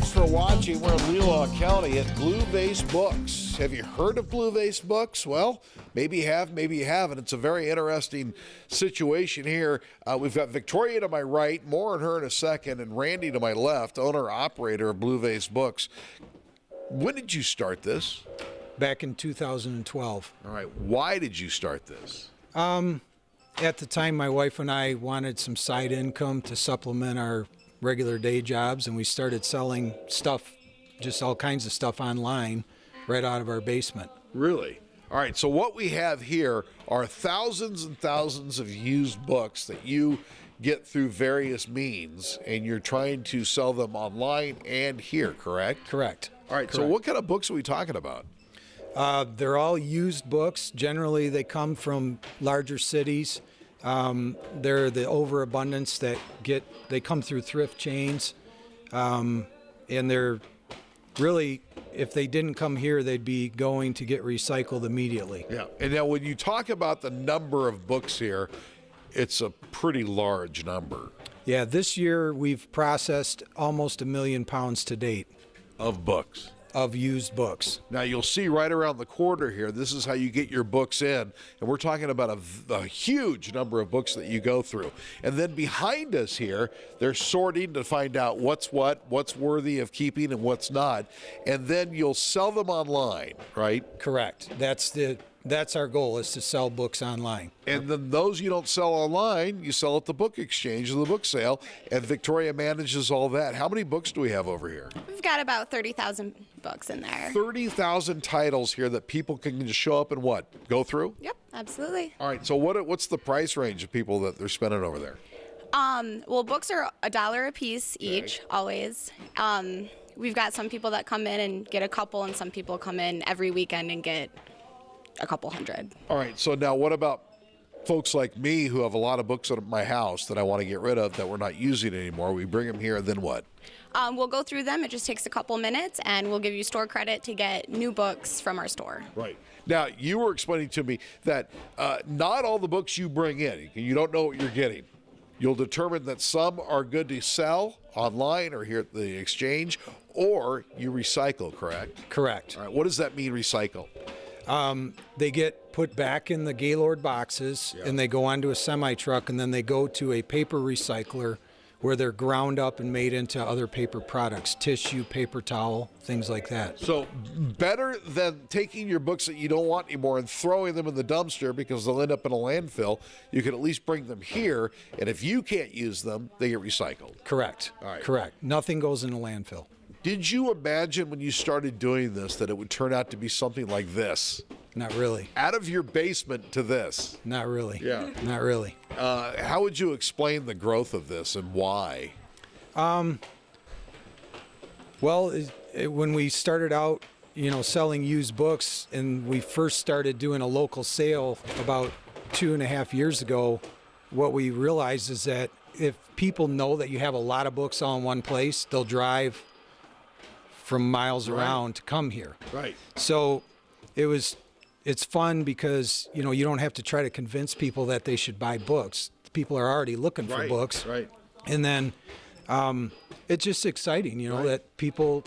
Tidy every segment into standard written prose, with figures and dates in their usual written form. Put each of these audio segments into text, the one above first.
Thanks for watching. We're in Leelanau County at Blue Vase Books. Have you heard of Blue Vase Books? Well, maybe you have, maybe you haven't. It's a very interesting situation here. We've got Victoria to my right, more on her in a second, and Randy to my left, owner-operator of Blue Vase Books. When did you start this? Back in 2012. All right. Why did you start this? At the time, my wife and I wanted some side income to supplement our regular day jobs, and we started selling stuff, just all kinds of stuff online right out of our basement. Really? All right, so what we have here are thousands and thousands of used books that you get through various means, and you're trying to sell them online and here, correct? Correct. All right, so what kind of books are we talking about? They're all used books. Generally, they come from larger cities. They're the overabundance that they come through thrift chains, and they're really, if they didn't come here, they'd be going to get recycled immediately. Yeah, and now when you talk about the number of books here, it's a pretty large number. Yeah, this year we've processed almost 1 million pounds to date. Of books. Of used books. Now you'll see right around the corner here, this is how you get your books in, and we're talking about a huge number of books that you go through. And then behind us here, they're sorting to find out what's worthy of keeping and what's not, and then you'll sell them online, right? Correct. That's our goal, is to sell books online. And then those you don't sell online, you sell at the book exchange or the book sale, and Victoria manages all that. How many books do we have over here? We've got about 30,000 books in there. 30,000 titles here that people can just show up and go through? Yep, absolutely. All right, so what's the price range of people that they're spending over there? Well, books are $1 a piece each, always. We've got some people that come in and get a couple, and some people come in every weekend and get a couple hundred. All right, so now what about folks like me who have a lot of books at my house that I want to get rid of that we're not using anymore? We bring them here, and then what? We'll go through them. It just takes a couple minutes, and we'll give you store credit to get new books from our store. Right. Now, you were explaining to me that not all the books you bring in, you don't know what you're getting. You'll determine that some are good to sell online or here at the exchange, or you recycle, correct? Correct. All right, what does that mean, recycle? They get put back in the Gaylord boxes, and they go onto a semi-truck, and then they go to a paper recycler where they're ground up and made into other paper products, tissue, paper towel, things like that. So better than taking your books that you don't want anymore and throwing them in the dumpster because they'll end up in a landfill, you can at least bring them here, and if you can't use them, they get recycled. Correct. All right. Correct. Nothing goes in a landfill. Did you imagine when you started doing this that it would turn out to be something like this? Not really. Out of your basement to this? Not really. Yeah. Not really. How would you explain the growth of this and why? Well, when we started out, selling used books, and we first started doing a local sale about 2.5 years ago, what we realized is that if people know that you have a lot of books all in one place, they'll drive from miles around to come here. Right. So it's fun because, you don't have to try to convince people that they should buy books. People are already looking for books. Right. And then it's just exciting, that people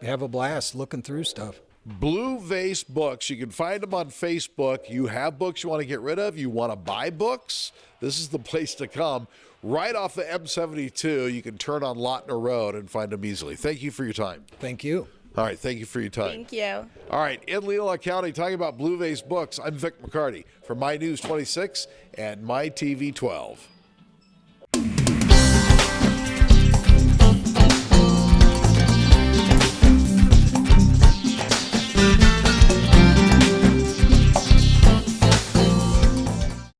have a blast looking through stuff. Blue Vase Books. You can find them on Facebook. You have books you want to get rid of. You want to buy books. This is the place to come. Right off the M72, you can turn on Lautner Road and find them easily. Thank you for your time. Thank you. All right, thank you for your time. Thank you. All right, in Leelanau County, talking about Blue Vase Books, I'm Vic McCarty for My News 26 and My TV 12.